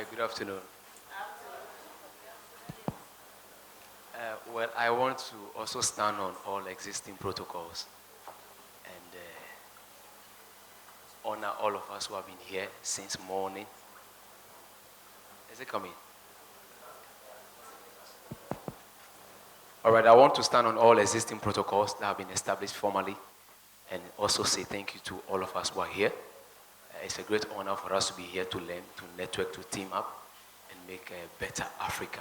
Hi, good afternoon. Well, I want to also stand on all existing protocols and honor all of us who have been here since morning. Is it coming? All right, I want to stand on all existing protocols that have been established formally and also say thank you to all of us who are here. It's a great honor for us to be here to learn, to network, to team up, and make a better Africa.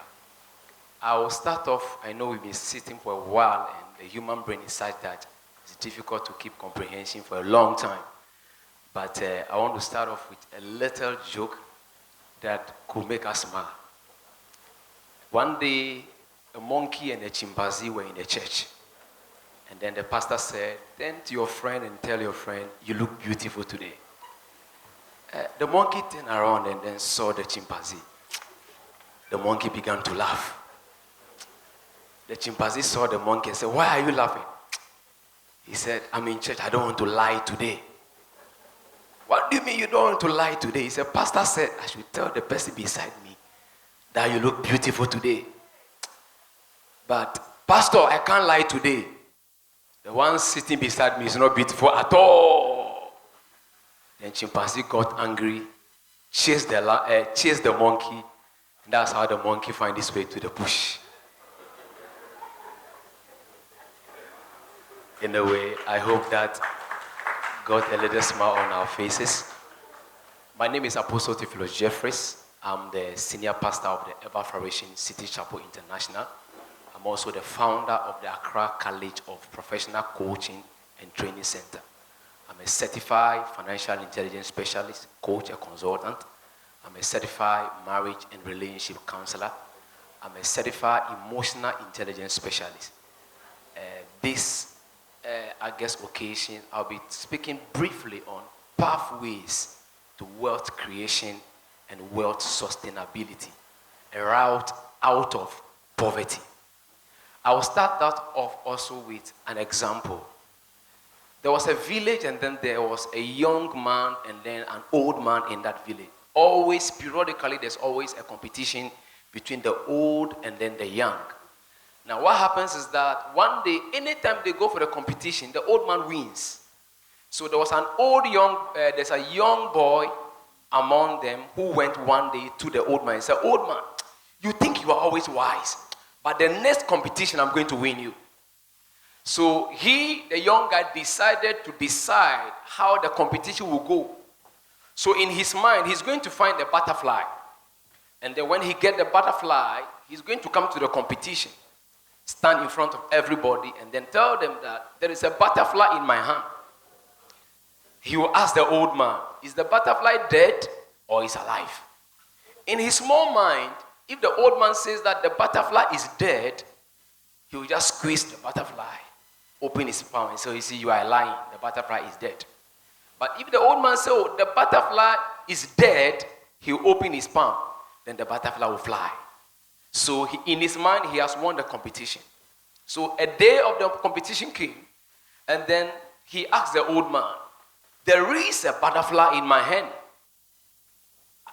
I will start off. I know we've been sitting for a while, and the human brain is such that it's difficult to keep comprehension for a long time. But I want to start off with a little joke that could make us smile. One day, a monkey and a chimpanzee were in a church. And then the pastor said, "Turn to your friend and tell your friend, you look beautiful today." The monkey turned around and then saw the chimpanzee. The monkey began to laugh. The chimpanzee saw the monkey and said, "Why are you laughing?" He said, "I'm in church. I don't want to lie today." "What do you mean you don't want to lie today?" He said, "Pastor said I should tell the person beside me that you look beautiful today. But Pastor, I can't lie today. The one sitting beside me is not beautiful at all." Then chimpanzee got angry, chased the monkey, and that's how the monkey found his way to the bush. In a way, I hope that got a little smile on our faces. My name is Apostle T A Jeffreys. I'm the senior pastor of the Ever Flourishing City Chapel International. I'm also the founder of the Accra College of Professional Coaching and Training Center. I'm a certified financial intelligence specialist, coach, and consultant. I'm a certified marriage and relationship counselor. I'm a certified emotional intelligence specialist. This occasion, I'll be speaking briefly on pathways to wealth creation and wealth sustainability, a route out of poverty. I will start that off also with an example. There was a village, and then there was a young man and then an old man in that village. Always, periodically, there's always a competition between the old and then the young. Now, what happens is that one day, anytime they go for the competition, the old man wins. So there was there's a young boy among them who went one day to the old man and said, "Old man, you think you are always wise, but the next competition, I'm going to win you." So the young guy, decided to decide how the competition will go. So in his mind, he's going to find the butterfly. And then when he gets the butterfly, he's going to come to the competition, stand in front of everybody, and then tell them that there is a butterfly in my hand. He will ask the old man, "Is the butterfly dead or is alive?" In his small mind, if the old man says that the butterfly is dead, he will just squeeze the butterfly, open his palm, and say, "You see, you are lying. The butterfly is dead." But if the old man says, "Oh, the butterfly is dead," he will open his palm, then the butterfly will fly. So in his mind, he has won the competition. So a day of the competition came, and then he asked the old man, "There is a butterfly in my hand.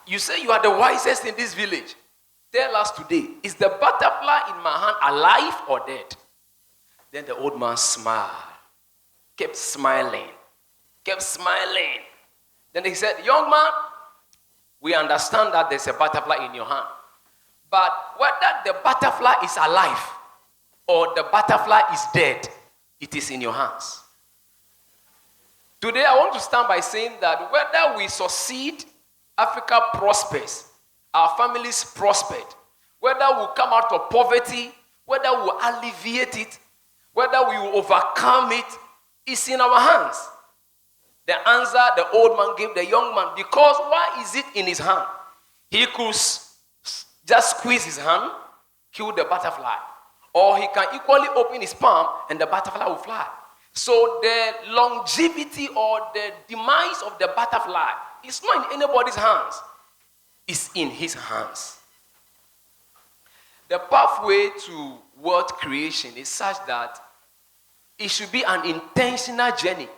You say you are the wisest in this village. Tell us today, is the butterfly in my hand alive or dead?" Then the old man smiled, kept smiling. Then he said, "Young man, we understand that there's a butterfly in your hand. But whether the butterfly is alive or the butterfly is dead, it is in your hands." Today, I want to start by saying that whether we succeed, Africa prospers, our families prospered, whether we come out of poverty, whether we alleviate it, whether we will overcome it, is in our hands. The answer the old man gave the young man, because why is it in his hand? He could just squeeze his hand, kill the butterfly, or he can equally open his palm and the butterfly will fly. So the longevity or the demise of the butterfly is not in anybody's hands. It's in his hands. The pathway to wealth creation is such that it should be an intentional journey.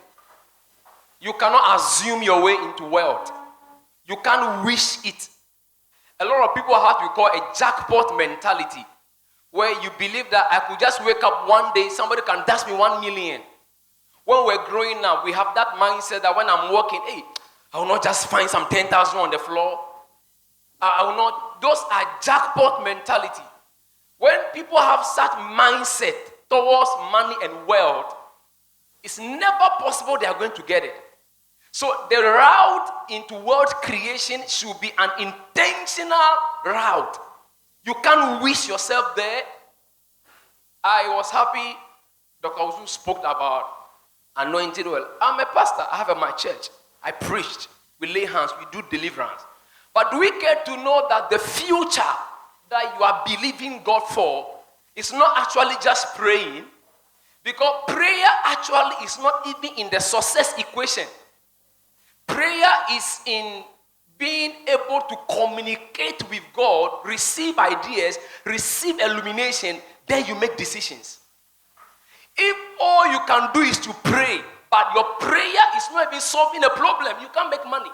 You cannot assume your way into wealth. You can't wish it. A lot of people have what we call a jackpot mentality, where you believe that I could just wake up one day, somebody can dash me 1 million. When we're growing up, we have that mindset that when I'm walking, hey, I will not just find some 10,000 on the floor. I will not. Those are jackpot mentality. When people have such mindset towards money and wealth, it's never possible they are going to get it. So the route into wealth creation should be an intentional route. You can't wish yourself there. I was happy Dr. Uzu spoke about anointed oil. I'm a pastor. I have my church. I preached. We lay hands. We do deliverance. But do we get to know that the future that you are believing God for is not actually just praying? Because prayer actually is not even in the success equation. Prayer is in being able to communicate with God, receive ideas, receive illumination, then you make decisions. If all you can do is to pray, but your prayer is not even solving a problem, you can't make money.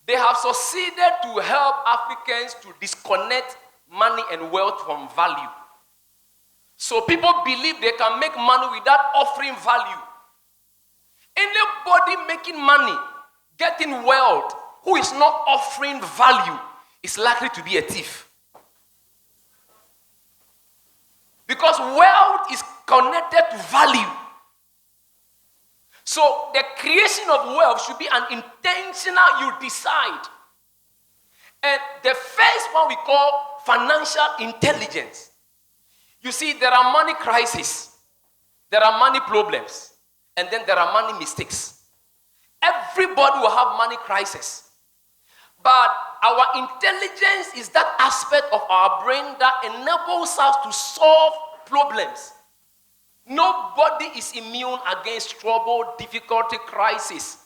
They have succeeded to help Africans to disconnect money and wealth from value. So people believe they can make money without offering value. Anybody making money, getting wealth, who is not offering value is likely to be a thief. Because wealth is connected to value. So the creation of wealth should be an intentional, you decide. And the first one we call financial intelligence. You see, there are money crises, there are money problems, and then there are money mistakes. Everybody will have money crisis. But our intelligence is that aspect of our brain that enables us to solve problems. Nobody is immune against trouble, difficulty, crisis.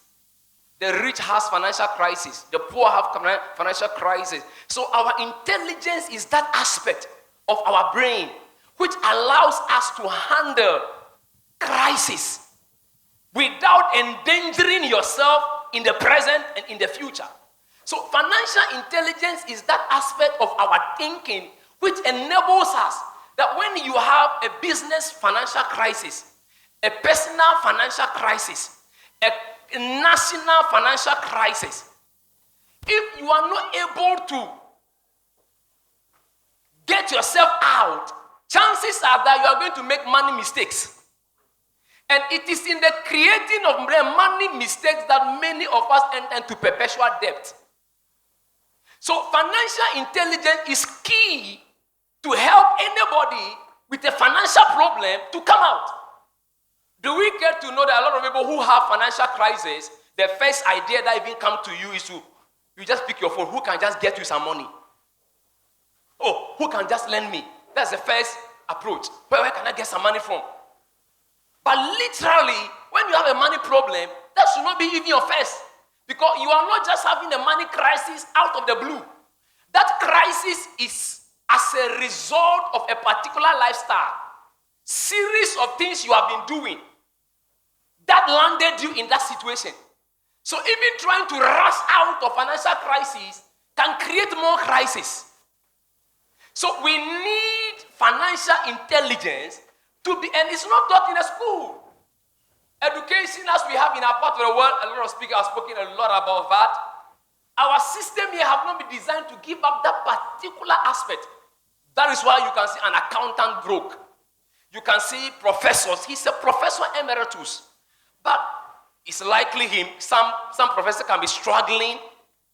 The rich has financial crisis. The poor have financial crisis. So our intelligence is that aspect of our brain which allows us to handle crisis without endangering yourself in the present and in the future. So financial intelligence is that aspect of our thinking which enables us that when you have a business financial crisis, a personal financial crisis, a national financial crisis, if you are not able to get yourself out, chances are that you are going to make money mistakes. And it is in the creating of money mistakes that many of us enter into perpetual debt. So financial intelligence is key to help anybody with a financial problem to come out. Do we get to know that a lot of people who have financial crisis, the first idea that even comes to you is to, you just pick your phone, who can just get you some money? Oh, who can just lend me? That's the first approach. Where can I get some money from? But literally, when you have a money problem, that should not be even your first. Because you are not just having a money crisis out of the blue. That crisis is as a result of a particular lifestyle, series of things you have been doing that landed you in that situation. So even trying to rush out of financial crisis can create more crisis. So we need financial intelligence to be, and it's not taught in a school. Education as we have in our part of the world, a lot of speakers have spoken a lot about that. Our system here have not been designed to give up that particular aspect. That is why you can see an accountant broke. You can see professors. He's a professor emeritus. But it's likely some professor can be struggling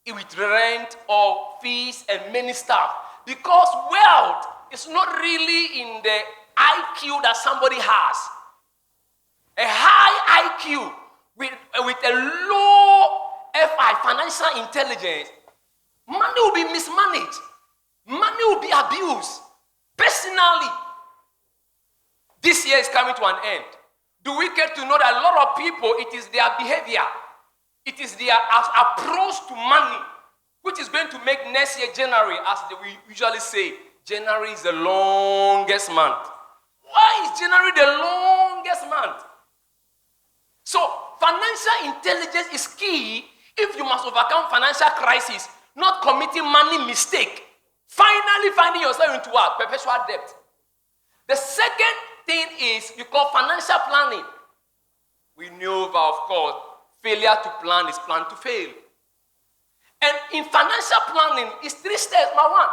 with rent or fees and many stuff. Because wealth is not really in the IQ that somebody has. A high IQ with a low FI, financial intelligence, money will be mismanaged. Money will be abused. Personally, this year is coming to an end. Do we get to know that a lot of people, it is their behavior, it is their approach to money, which is going to make next year, January, as we usually say, January is the longest month. Why is January the longest month? So, financial intelligence is key if you must overcome financial crisis. not committing money mistake, finally finding yourself into what? Perpetual debt. The second thing is we call financial planning. We know that, of course, failure to plan is plan to fail. And in financial planning, it's 3 steps. Number 1,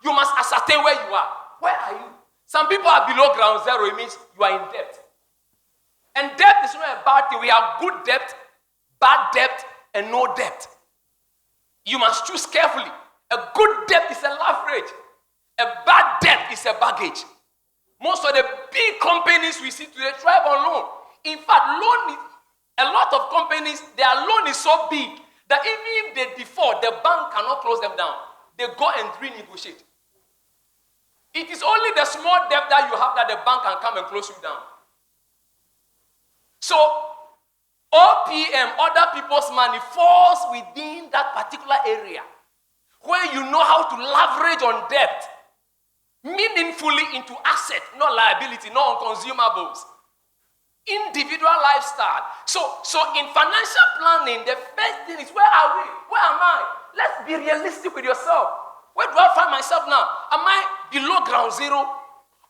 you must ascertain where you are. Where are you? Some people are below ground zero. It means you are in debt. And debt is not a bad thing. We have good debt, bad debt, and no debt. You must choose carefully. A good debt is a leverage. A bad debt is a baggage. Most of the big companies we see today thrive on loan. In fact, a lot of companies, their loan is so big that even if they default, the bank cannot close them down. They go and renegotiate. It is only the small debt that you have that the bank can come and close you down. So, OPM, other people's money, falls within that particular area where you know how to leverage on debt meaningfully into asset, not liability, not on consumables. Individual lifestyle. So in financial planning, the first thing is, where are we? Where am I? Let's be realistic with yourself. Where do I find myself now? Am I below ground zero?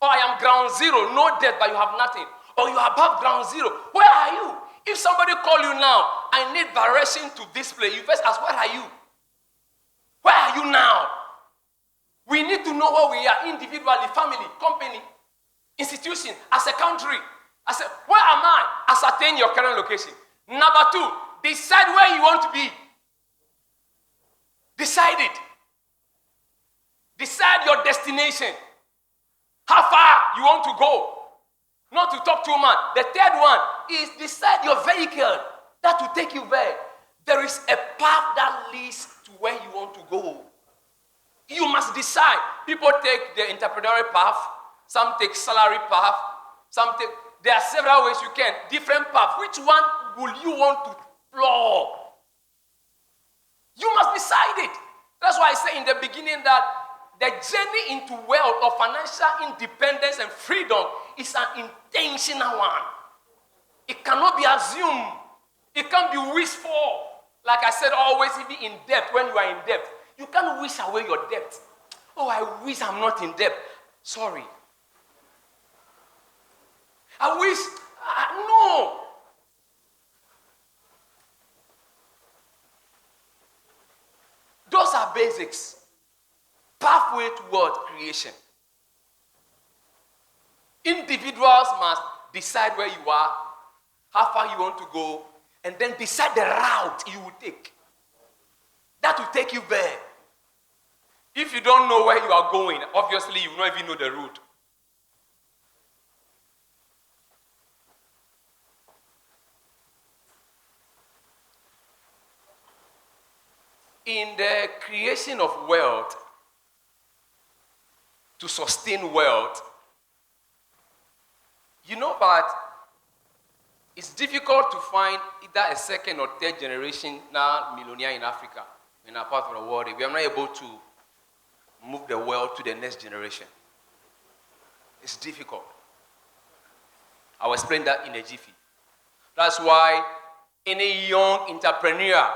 Or I am ground zero, no debt, but you have nothing? Or you are above ground zero? Where are you? If somebody call you now, I need direction to this place, you first ask, where are you? Where are you now? We need to know where we are individually, family, company, institution, as a country. Where am I? Ascertain your current location. Number 2, decide where you want to be. Decide it. Decide your destination. How far you want to go. Not to talk too much. The third one is decide your vehicle that will take you there. There is a path that leads to where you want to go. You must decide. People take the entrepreneurial path. Some take salary path. There are several ways you can. Different paths. Which one will you want to explore? You must decide it. That's why I say in the beginning that the journey into wealth or financial independence and freedom is an intentional one. It cannot be assumed. It can't be wished for. Like I said, always be in debt when you are in debt. You can't wish away your debt. Oh, I wish I'm not in debt. Sorry. I wish, no. Those are basics. Pathway toward creation. Individuals must decide where you are, how far you want to go, and then decide the route you will take. That will take you there. If you don't know where you are going, obviously you will not even know the route. In the creation of wealth, to sustain wealth, you know that it's difficult to find either a second or third generation now millionaire in Africa, in our part of the world. We are not able to move the wealth to the next generation. It's difficult. I will explain that in a jiffy. That's why any young entrepreneur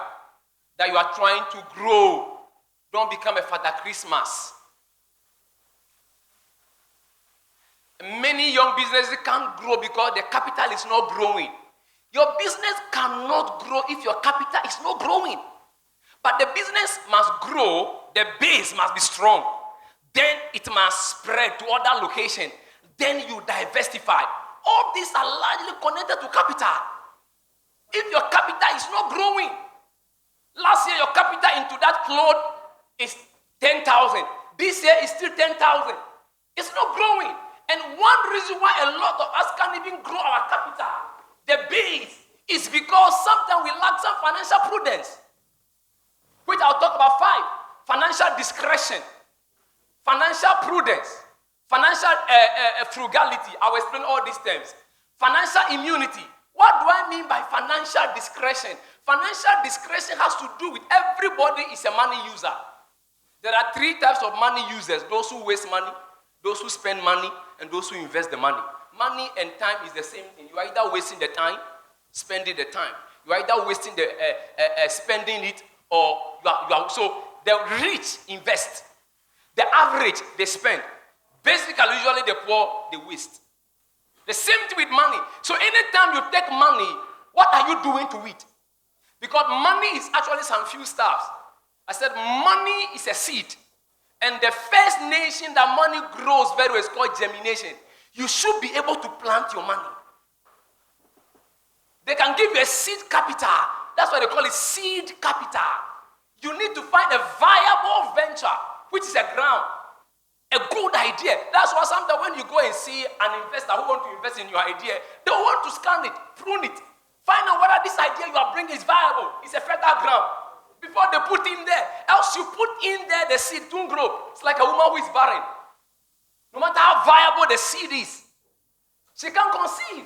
that you are trying to grow, don't become a Father Christmas. Many young businesses can't grow because the capital is not growing. Your business cannot grow if your capital is not growing. But the business must grow, the base must be strong. Then it must spread to other locations. Then you diversify. All these are largely connected to capital. If your capital is not growing, last year your capital into that cloth is 10,000. This year is still 10,000. It's not growing. And one reason why a lot of us can't even grow our capital, the base, is because sometimes we lack some financial prudence. Which I'll talk about 5. Financial discretion, financial prudence, financial frugality. I will explain all these terms. Financial immunity. What do I mean by financial discretion? Financial discretion has to do with everybody is a money user. There are 3 types of money users. Those who waste money, those who spend money, and those who invest the money. Money and time is the same thing. You are either wasting the time, spending the time. You are either wasting the spending it, or you are. So The rich invest. The average, they spend. Basically, usually the poor, they waste. The same thing with money. So anytime you take money, what are you doing to it? Because money is actually some few stuff. I said money is a seed. And the first nation that money grows very well is called germination. You should be able to plant your money. They can give you a seed capital. That's why they call it seed capital. You need to find a viable venture, which is a ground. A good idea. That's why sometimes when you go and see an investor who wants to invest in your idea, they want to scan it, prune it, find out whether this idea you are bringing is viable. It's a fertile ground. Before they put in there, else you put in there the seed don't grow. It's like a woman who is barren. No matter how viable the seed is, she can't conceive.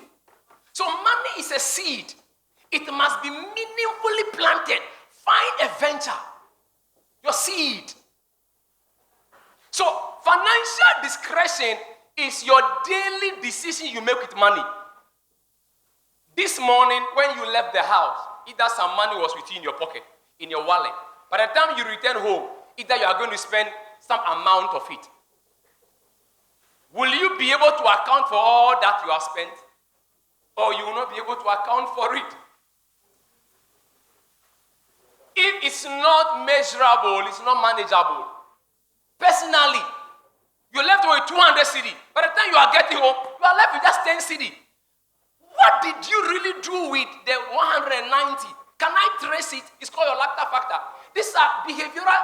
So money is a seed. It must be meaningfully planted. Find a venture. Your seed. So financial discretion is your daily decision you make with money. This morning, when you left the house, either some money was with you in your pocket, in your wallet. By the time you return home, either you are going to spend some amount of it. Will you be able to account for all that you have spent? Or you will not be able to account for it? If it's not measurable, it's not manageable. Personally, you left with 200 cedi. By the time you are getting home, you are left with just 10 cedi. What did you really do with the 190? Can I trace it? It's called your laughter factor. This is a behavioral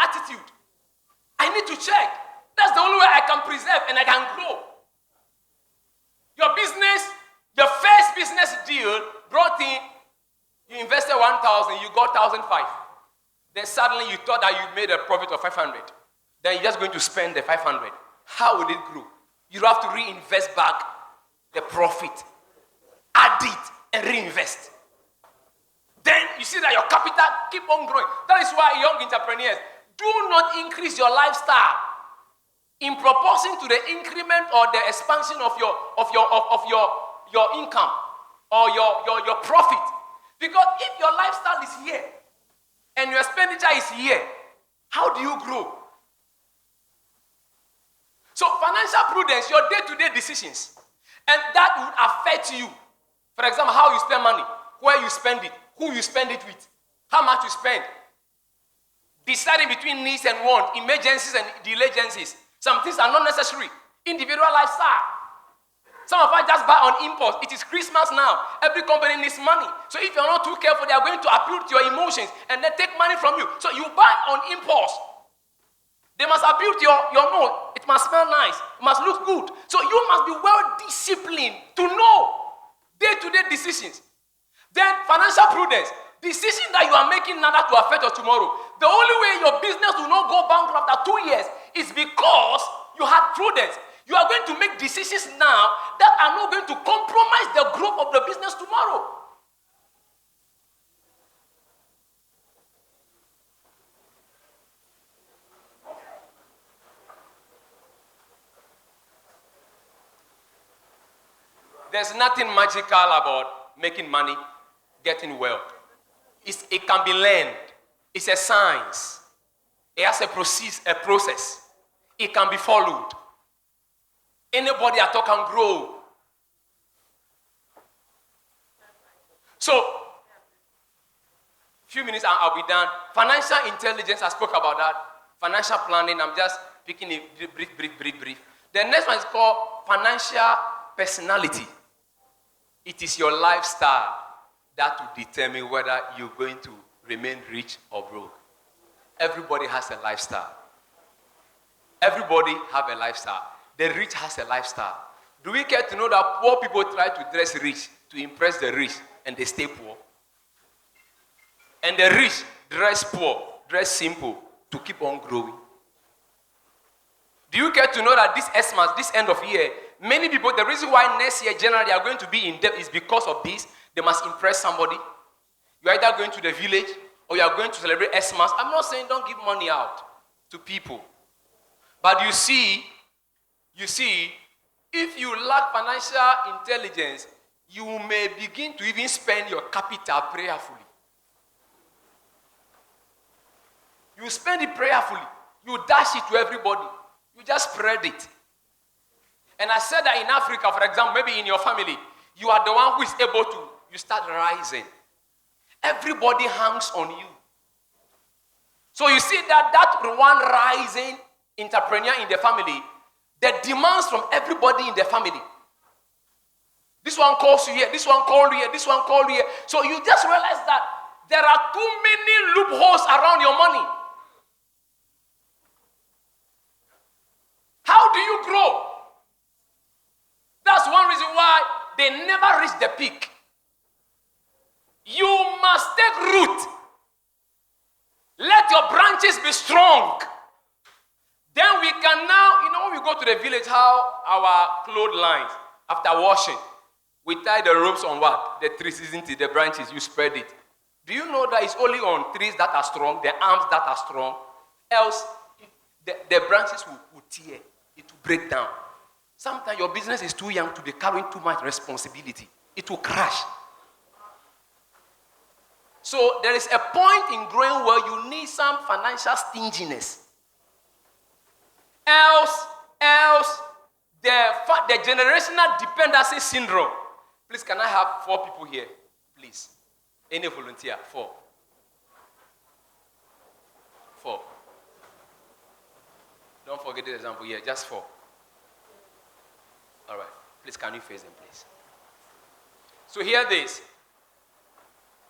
attitude. I need to check. That's the only way I can preserve and I can grow. Your business, your first business deal brought in, you invested 1,000, you got 1,500. Then suddenly you thought that you made a profit of 500. Then you're just going to spend the 500. How will it grow? You have to reinvest back the profit. Add it and reinvest. Then you see that your capital keep on growing. That is why young entrepreneurs, do not increase your lifestyle in proportion to the increment or the expansion of your income or your profit. Because if your lifestyle is here and your expenditure is here, how do you grow? So financial prudence, your day-to-day decisions, and that would affect you. For example, how you spend money, where you spend it, who you spend it with, how much you spend. Deciding between needs and wants, emergencies and diligencies. Some things are not necessary. Individual lifestyle. Some of us just buy on impulse. It is Christmas now. Every company needs money. So if you're not too careful, they are going to appeal to your emotions and then take money from you. So you buy on impulse. They must appeal to your nose. It must smell nice. It must look good. So you must be well disciplined to know day-to-day decisions. Then financial prudence. Decisions that you are making now that will affect your tomorrow. The only way your business will not go bankrupt after 2 years is because you had prudence. You are going to make decisions now that are not going to compromise the growth of the business tomorrow. There's nothing magical about making money, getting wealth. It can be learned. It's a science. It has a process. It can be followed. Anybody at all can grow. So, few minutes and I'll be done. Financial intelligence, I spoke about that. Financial planning, I'm just picking it brief. The next one is called financial personality. It is your lifestyle that will determine whether you're going to remain rich or broke. Everybody has a lifestyle. Everybody have a lifestyle. The rich has a lifestyle. Do we care to know that poor people try to dress rich to impress the rich and they stay poor? And the rich dress poor, dress simple to keep on growing. Do you care to know that this Xmas, this end of year, many people, the reason why next year generally are going to be in debt is because of this. They must impress somebody. You're either going to the village or you are going to celebrate Xmas. I'm not saying don't give money out to people. But you see, if you lack financial intelligence, you may begin to even spend your capital prayerfully. You spend it prayerfully. You dash it to everybody. You just spread it. And I said that in Africa, for example, maybe in your family, you are the one who is able to, you start rising. Everybody hangs on you. So you see that one rising entrepreneur in the family, the demands from everybody in the family. This one calls you here, this one calls you here, this one calls you here. So you just realize that there are too many loopholes around your money. How do you grow? That's one reason why they never reach the peak. You must take root. Let your branches be strong. Then we can now, when we go to the village, how our clotheslines, after washing, we tie the ropes on what? The trees, isn't it? The branches, you spread it. Do you know that it's only on trees that are strong, the arms that are strong? Else, the branches will tear. It will break down. Sometimes your business is too young to be carrying too much responsibility. It will crash. So there is a point in growing where you need some financial stinginess. Else, the generational dependency syndrome. Please, can I have 4 people here? Please. Any volunteer? 4. 4. Don't forget the example here. Just 4. All right. Please, can you face them, please? So hear this.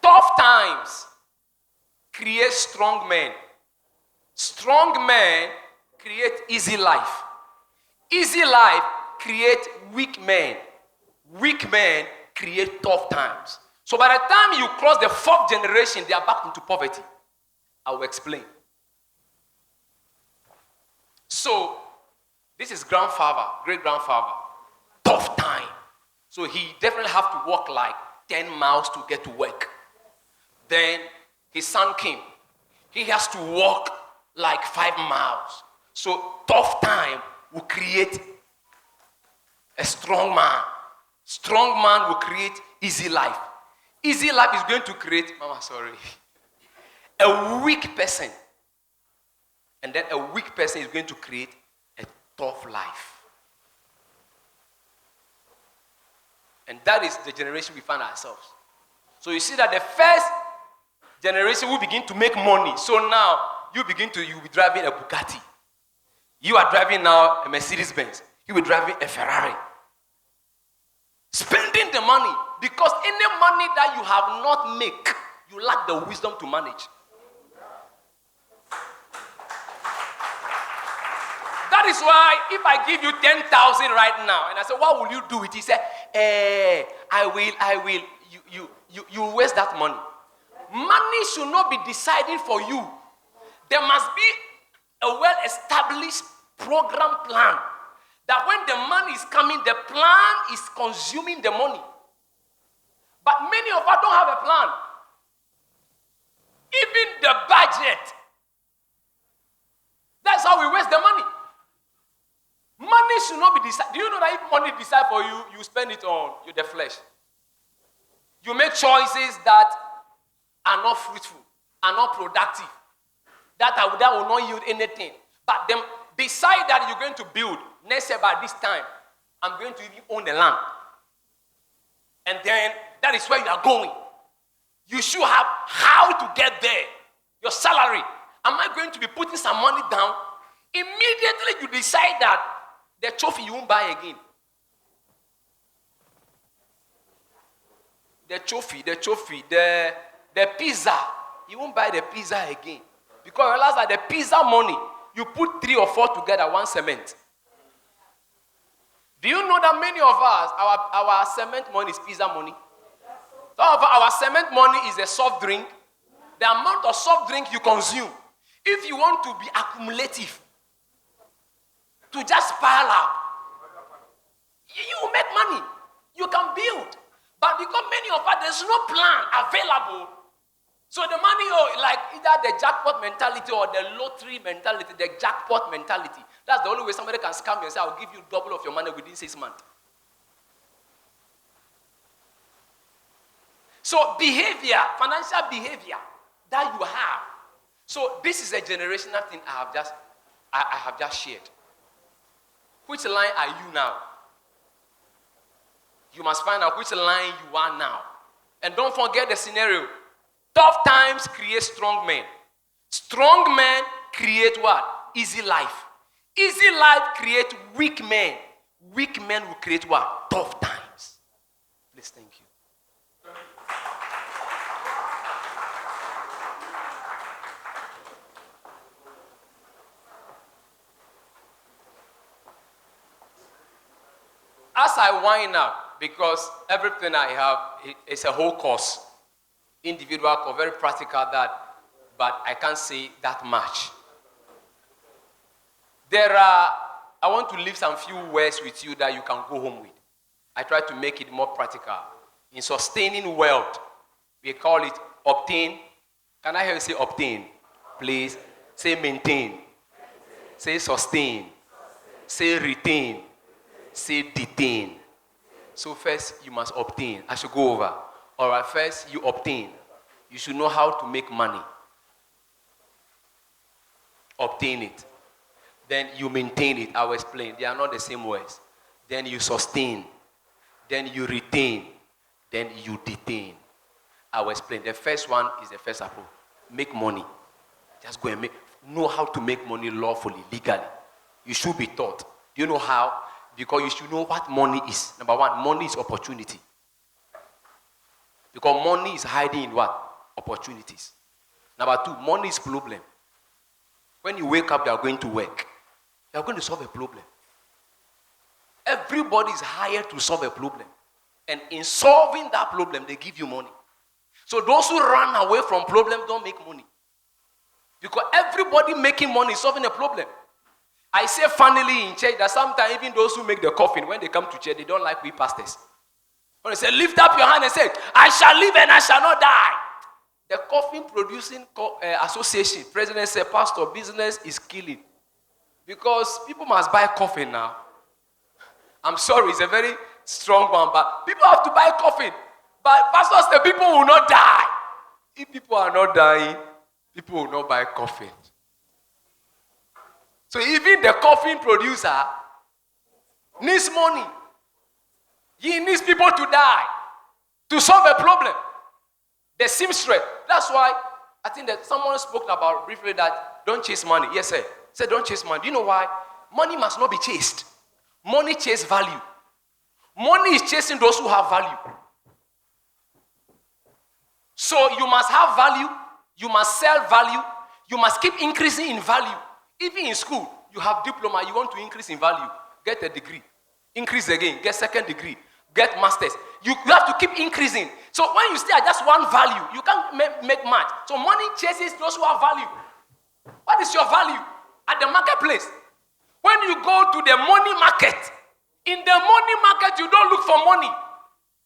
Tough times create strong men. Strong men create easy life. Easy life create weak men. Weak men create tough times. So by the time you cross the 4th generation, they are back into poverty. I will explain. So, this is grandfather, great-grandfather. Tough time. So he definitely have to walk like 10 miles to get to work. Then his son came. He has to walk like 5 miles. So tough time will create a strong man. Strong man will create easy life. Easy life is going to create, a weak person. And then a weak person is going to create a tough life. And that is the generation we find ourselves. So you see that the first generation will begin to make money. So now you'll be driving a Bugatti. You are driving now a Mercedes-Benz. You will be driving a Ferrari. Spending the money, because any money that you have not made, you lack the wisdom to manage. That is why if I give you 10,000 right now, and I say, what will you do with it? He said, I will. You waste that money. Money should not be deciding for you. There must be a well-established program plan. That when the money is coming, the plan is consuming the money. But many of us don't have a plan. Even the budget. That's how we waste the money. Money should not be decided. Do you know that if money is decided for you, you spend it on the flesh? You make choices that are not fruitful, are not productive, that will not yield anything. But then decide that you're going to build. Next year by this time, I'm going to even own the land. And then that is where you are going. You should have how to get there. Your salary. Am I going to be putting some money down? Immediately you decide that the trophy you won't buy again. The pizza, you won't buy the pizza again. Because you realize that the pizza money, you put 3 or 4 together, 1 cement. Do you know that many of us, our cement money is pizza money? Some of our cement money is a soft drink. The amount of soft drink you consume. If you want to be accumulative, to just pile up, you make money. You can build. But because many of us, there's no plan available. So the money, like either the jackpot mentality or the lottery mentality, the jackpot mentality. That's the only way somebody can scam you and say, I'll give you double of your money within 6 months. So behavior, financial behavior that you have. So this is a generational thing I have just shared. Which line are you now? You must find out which line you are now. And don't forget the scenario. Tough times create strong men. Strong men create what? Easy life. Easy life create weak men. Weak men will create what? Tough times. Please, thank you. As I wind up, because everything I have is a whole course, individual or very practical but I can't say that much. I want to leave some few words with you that you can go home with. I try to make it more practical. In sustaining wealth, we call it obtain. Can I hear you say obtain? Please. Say maintain. Say sustain. Say retain. Say detain. So first, you must obtain. I should go over. All right, first, you obtain. You should know how to make money. Obtain it. Then you maintain it. I will explain. They are not the same words. Then you sustain. Then you retain. Then you detain. I will explain. The first one is the first approach. Make money. Just go and know how to make money lawfully, legally. You should be taught. Do you know how? Because you should know what money is. Number one, money is opportunity. Because money is hiding in what? Opportunities. Number two, money is problem. When you wake up, you are going to work. You are going to solve a problem. Everybody is hired to solve a problem. And in solving that problem, they give you money. So those who run away from problems don't make money. Because everybody making money is solving a problem. I say funnily in church that sometimes even those who make the coffin, when they come to church, they don't like we pastors. When they say, lift up your hand and say, I shall live and I shall not die. The coffin producing association, president said, pastor, business is killing. Because people must buy coffin now. I'm sorry, it's a very strong one, but people have to buy coffin. But pastors say people will not die. If people are not dying, people will not buy coffin. So even the coffin producer needs money. He needs people to die to solve a problem. The seamstress. That's why I think that someone spoke about briefly that don't chase money. Yes, sir. Said don't chase money. Do you know why? Money must not be chased. Money chases value. Money is chasing those who have value. So you must have value. You must sell value. You must keep increasing in value. Even in school, you have diploma, you want to increase in value. Get a degree. Increase again. Get second degree. Get masters. You have to keep increasing. So when you stay at just one value, you can't make much. So money chases those who have value. What is your value? At the marketplace. When you go to the money market, in the money market, you don't look for money.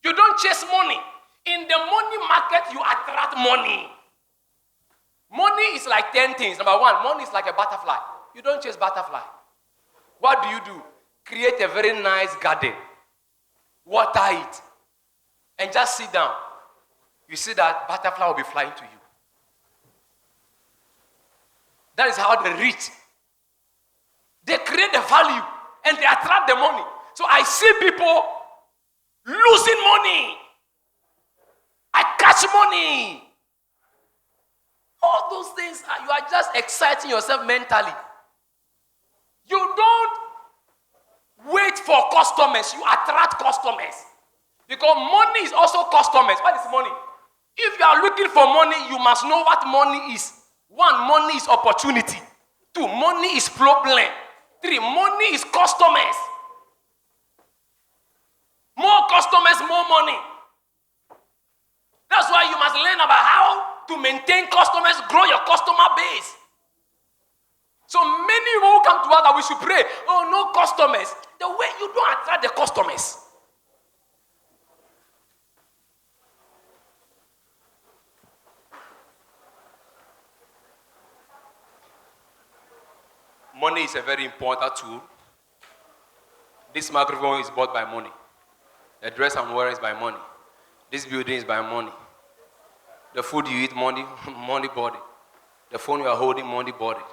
You don't chase money. In the money market, you attract money. Money is like 10 things. Number one, money is like a butterfly. You don't chase butterfly. What do? Create a very nice garden. Water it. And just sit down. You see that butterfly will be flying to you. That is how they reach. They create the value and they attract the money. So I see people losing money. I catch money. All those things, you are just exciting yourself mentally. You don't wait for customers, you attract customers. Because money is also customers. What is money? If you are looking for money, you must know what money is. One, money is opportunity. Two, money is problem. Three, money is customers. More customers, more money. That's why you must learn about how to maintain customers, grow your customer base. So many people who come to us that we should pray, oh, no customers. The way you don't attract the customers. Money is a very important tool. This microphone is bought by money. The dress I'm wearing is by money. This building is by money. The food you eat, money, money body. The phone you are holding, money bought it.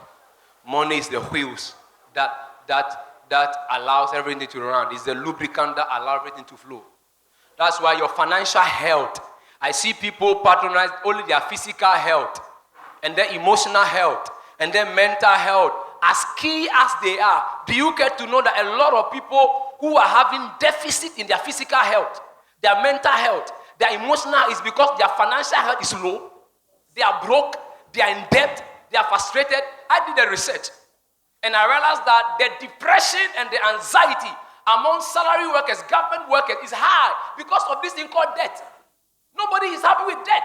Money is the wheels that allows everything to run. It's the lubricant that allows everything to flow. That's why your financial health, I see people patronize only their physical health, and their emotional health, and their mental health. As key as they are, do you get to know that a lot of people who are having deficit in their physical health, their mental health, their emotional, is because their financial health is low, they are broke, they are in debt, they are frustrated. I did a research, and I realized that the depression and the anxiety among salary workers, government workers, is high because of this thing called debt. Nobody is happy with debt.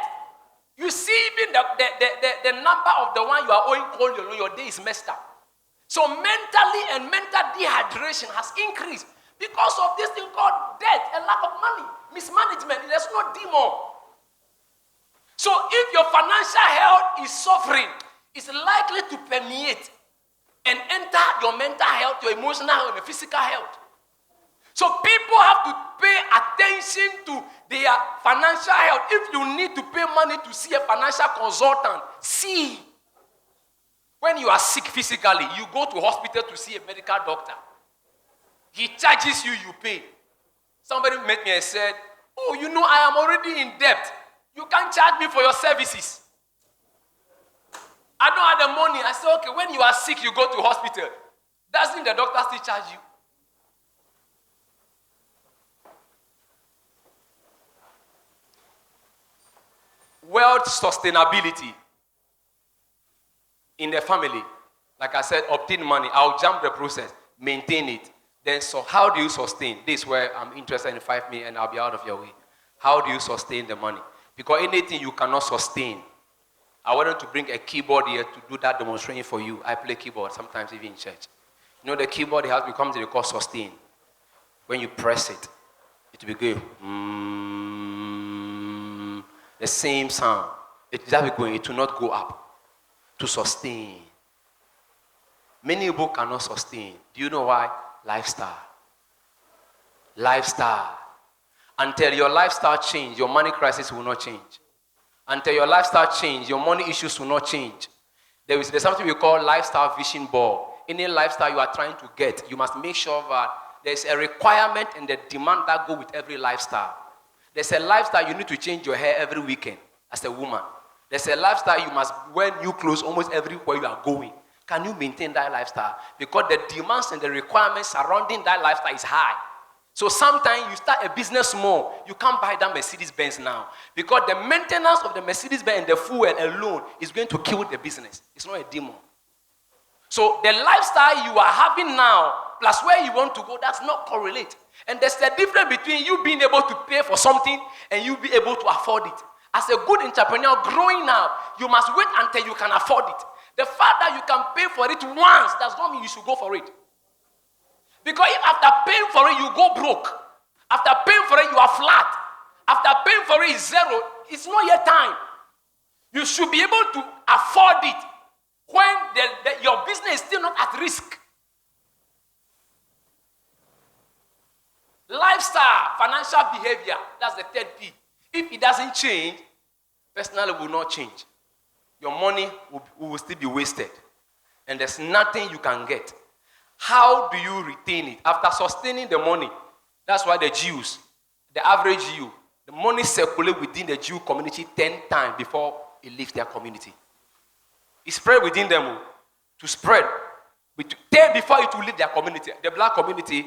You see, even the number of the one you are owing cold, your day is messed up. So mentally and mental dehydration has increased because of this thing called debt, a lack of money, mismanagement. There's no demon. So if your financial health is suffering, it's likely to permeate and enter your mental health, your emotional health, and your physical health. So people have to pay attention to their financial health. If you need to pay money to see a financial consultant, see. When you are sick physically, you go to hospital to see a medical doctor. He charges you, you pay. Somebody met me and said, oh, you know, I am already in debt. You can't charge me for your services. I don't have the money. I said, okay, when you are sick, you go to hospital. Doesn't the doctor still charge you? Wealth sustainability in the family. Like I said, obtain money. I'll jump the process. Maintain it. Then, so how do you sustain? This is where I'm interested in 5 minutes and I'll be out of your way. How do you sustain the money? Because anything you cannot sustain. I wanted to bring a keyboard here to do that demonstration for you. I play keyboard sometimes even in church. You know the keyboard has become the called sustain. When you press it, it will go the same sound. It will be going. It will not go up. To sustain. Many people cannot sustain. Do you know why? Lifestyle. Lifestyle. Until your lifestyle change, your money crisis will not change. Until your lifestyle change, your money issues will not change. There's something we call lifestyle vision board. Any lifestyle you are trying to get, you must make sure that there's a requirement and the demand that go with every lifestyle. There's a lifestyle you need to change your hair every weekend as a woman. There's a lifestyle you must wear new clothes almost everywhere you are going. Can you maintain that lifestyle? Because the demands and the requirements surrounding that lifestyle is high. So sometimes you start a business small, you can't buy that Mercedes-Benz now. Because the maintenance of the Mercedes-Benz and the fuel alone is going to kill the business. It's not a demon. So the lifestyle you are having now, plus where you want to go, that's not correlate. And there's a difference between you being able to pay for something and you be able to afford it. As a good entrepreneur growing up, you must wait until you can afford it. The fact that you can pay for it once does not mean you should go for it. Because if after paying for it, you go broke. After paying for it, you are flat. After paying for it is zero, it's not yet time. You should be able to afford it when your business is still not at risk. Lifestyle, financial behavior, that's the third P. If it doesn't change, personally will not change. Your money will still be wasted. And there's nothing you can get. How do you retain it? After sustaining the money, that's why the Jews, the average Jew, the money circulates within the Jew community 10 times before it leaves their community. It spread within them to spread. 10 before it will leave their community. The black community,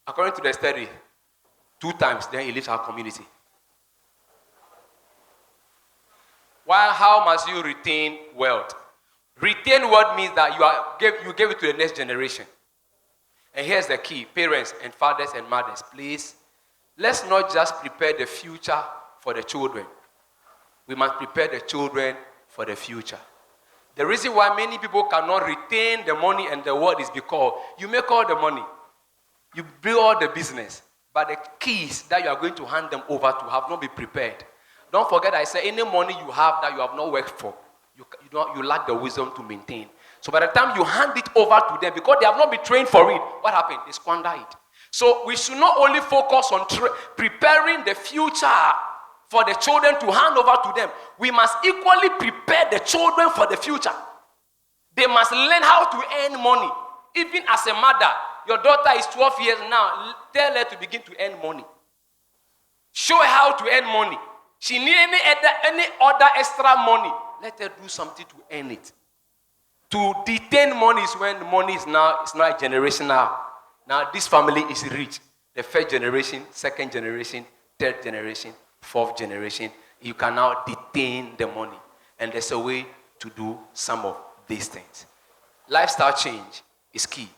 according to the study, 2 times, then it leaves our community. How must you retain wealth? Retain wealth means that you give it to the next generation. And here's the key. Parents and fathers and mothers, please, let's not just prepare the future for the children. We must prepare the children for the future. The reason why many people cannot retain the money and the wealth is because you make all the money. You build all the business. But the keys that you are going to hand them over to have not been prepared. Don't forget I said any money you have that you have not worked for, you lack the wisdom to maintain. So by the time you hand it over to them, because they have not been trained for it, what happened? They squander it. So we should not only focus on preparing the future for the children to hand over to them, we must equally prepare the children for the future. They must learn how to earn money. Even as a mother, your daughter is 12 years now, tell her to begin to earn money. Show her how to earn money. She needs any other extra money. Let her do something to earn it. To detain money is when the money is now, it's not a generation now. Now this family is rich. The first generation, second generation, third generation, fourth generation. You can now detain the money. And there's a way to do some of these things. Lifestyle change is key.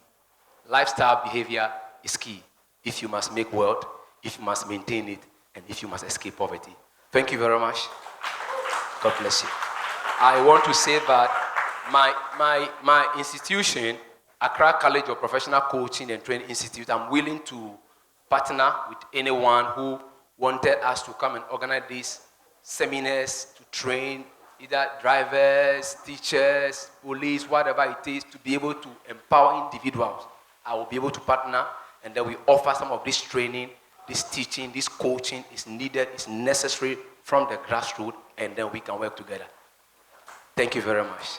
Lifestyle behavior is key. If you must make wealth, if you must maintain it, and if you must escape poverty. Thank you very much. God bless you. I want to say that my institution, Accra College of Professional Coaching and Training Institute, I'm willing to partner with anyone who wanted us to come and organize these seminars to train either drivers, teachers, police, whatever it is, to be able to empower individuals. I will be able to partner, and then we offer some of this training, this teaching, this coaching is needed, is necessary from the grassroots, and then we can work together. Thank you very much.